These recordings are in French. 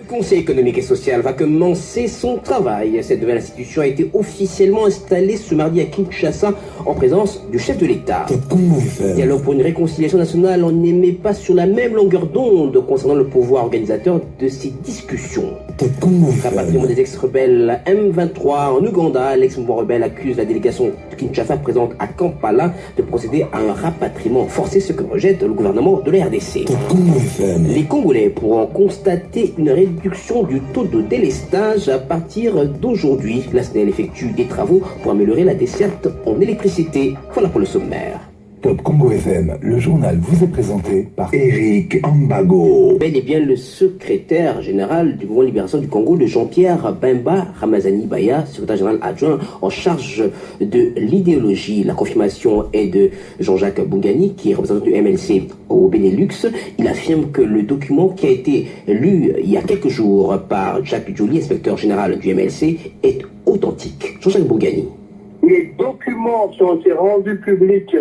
Le Conseil économique et social va commencer son travail. Cette nouvelle institution a été officiellement installée ce mardi à Kinshasa en présence du chef de l'État. Dialogue pour une réconciliation nationale, on n'aimait pas sur la même longueur d'onde concernant le pouvoir organisateur de ces discussions. Rapatriement des ex-rebelles M23 en Ouganda, l'ex-mouvement rebelle accuse la délégation de Kinshasa présente à Kampala de procéder à un rapatriement forcé, ce que rejette le gouvernement de la RDC. Les Congolais pourront constater une réduction du taux de délestage à partir d'aujourd'hui. La SNEL effectue des travaux pour améliorer la desserte en électricité. Voilà pour le sommaire. Top Congo FM, le journal vous est présenté par Eric Ambago. Bel et bien le secrétaire général du mouvement de libération du Congo, de Jean-Pierre Bemba Ramazani Baya, secrétaire général adjoint en charge de l'idéologie. La confirmation est de Jean-Jacques Boungani, qui est représentant du MLC au Benelux. Il affirme que le document qui a été lu il y a quelques jours par Jacques Djouli, inspecteur général du MLC, est authentique. Jean-Jacques Boungani. Les documents qui ont été rendus publics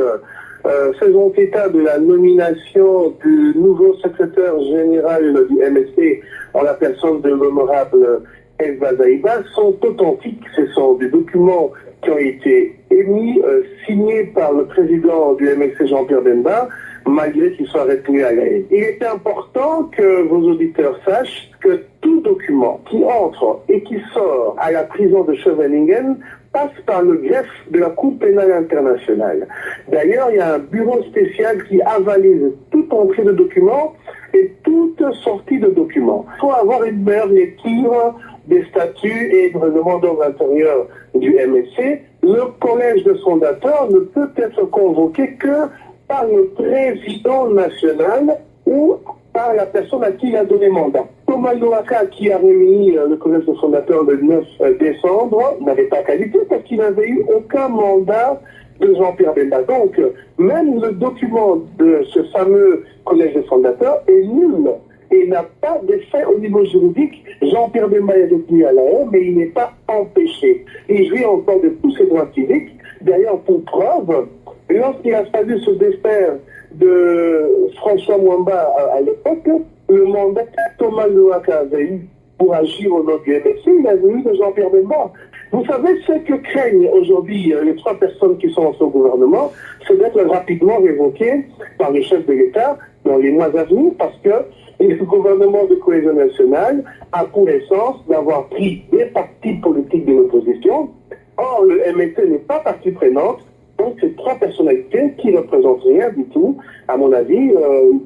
faisant état de la nomination du nouveau secrétaire général du MSC en la personne de l'honorable Elva Zaïba sont authentiques. Ce sont des documents qui ont été émis, signés par le président du MSC Jean-Pierre Bemba, malgré qu'il soit retenu à la haine. Il est important que vos auditeurs sachent que tout document qui entre et qui sort à la prison de Scheveningen passe par le greffe de la Cour pénale internationale. D'ailleurs, il y a un bureau spécial qui avalise toute entrée de documents et toute sortie de documents. Il faut avoir une meilleure lecture des statuts et du règlement d'ordre intérieur du MSC. Le collège de fondateurs ne peut être convoqué que par le président national ou par la personne à qui il a donné mandat. Thomas Loaka, qui a réuni le collège de fondateurs le 9 décembre, n'avait pas qualité parce qu'il n'avait eu aucun mandat de Jean-Pierre Bemba. Donc, même le document de ce fameux collège de fondateurs est nul et n'a pas d'effet au niveau juridique. Jean-Pierre Bemba est retenu à la haie, mais il n'est pas empêché. Il jouit encore de tous ses droits civiques. D'ailleurs, pour preuve, lorsqu'il a fallu se défaire de François Mwamba à l'époque, le mandat que Thomas Loaka avait eu pour agir au nom du MSC, il avait eu de Jean-Pierre Bemba. Vous savez ce que craignent aujourd'hui les trois personnes qui sont dans ce gouvernement, c'est d'être rapidement révoquées par le chef de l'État dans les mois à venir, parce que le gouvernement de cohésion nationale a pour essence d'avoir pris des partis politiques de l'opposition. Or, le MSC n'est pas partie prenante. Donc, ces trois personnalités qui ne représentent rien du tout, à mon avis,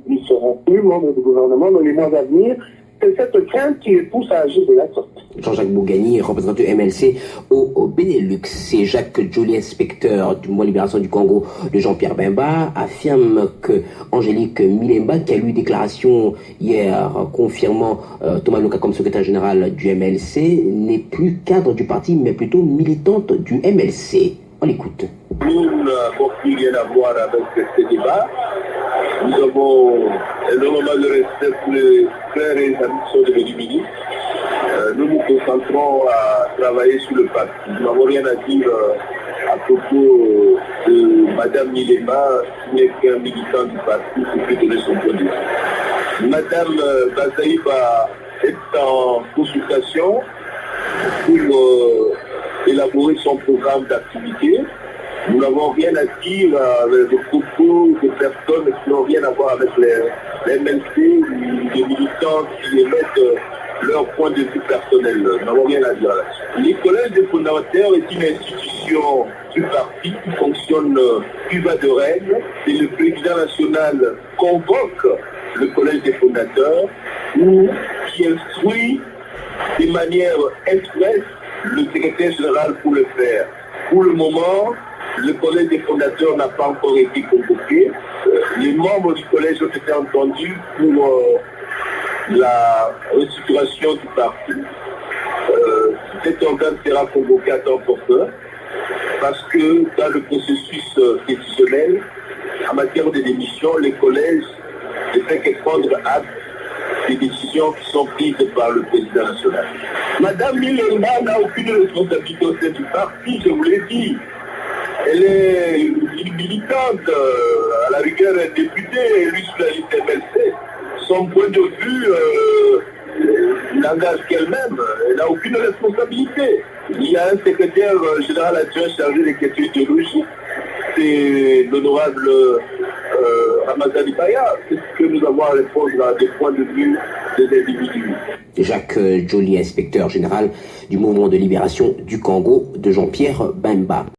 ils seront plus membres du gouvernement dans les mois à venir. C'est cette crainte qui les pousse à agir de la sorte. Jean-Jacques Boungani, représentant du MLC au Benelux, et Jacques Djouli, inspecteur du mouvement Libération du Congo de Jean-Pierre Bemba, affirme que Angélique Milemba, qui a lu une déclaration hier confirmant Thomas Loaka comme secrétaire général du MLC, n'est plus cadre du parti, mais plutôt militante du MLC. On l'écoute. Nous n'avons plus rien à voir avec ce débat. Nous avons énormément de respect pour les frères et les amis qui sont devenus ministres. Nous nous concentrons à travailler sur le parti. Nous n'avons rien à dire à propos de Mme Milema, qui n'est qu'un militant du parti, qui peut donner son point de vue. Mme Bazaïba est en consultation pour élaborer son programme d'activité. Nous n'avons rien à dire avec des propos de personnes qui n'ont rien à voir avec les MLC ou des militants qui émettent leur point de vue personnel. Nous n'avons rien à dire là-dessus. Les collèges des fondateurs est une institution du parti qui fonctionne plus bas de règles. Et le président national convoque le collège des fondateurs ou qui instruit de manière expresse le secrétaire général pour le faire. Pour le moment, le collège des fondateurs n'a pas encore été convoqué. Les membres du collège ont été entendus pour la restructuration du parti. Cet organe sera convoqué à temps porteur parce que dans le processus décisionnel, en matière de démission, les collèges ne font que prendre acte des décisions qui sont prises par le président national. Madame Milemba n'a aucune responsabilité au sein du parti, je vous l'ai dit. Elle est une militante, à la rigueur est députée, élue sur la liste MLC. Son point de vue n'a s'engage qu'elle-même, elle n'a aucune responsabilité. Il y a un secrétaire général adjoint chargé des questions idéologiques, c'est l'honorable Ramazani Baya. C'est ce que nous avons à répondre à des points de vue des individus. Jacques Joly, inspecteur général du mouvement de libération du Congo de Jean-Pierre Bemba.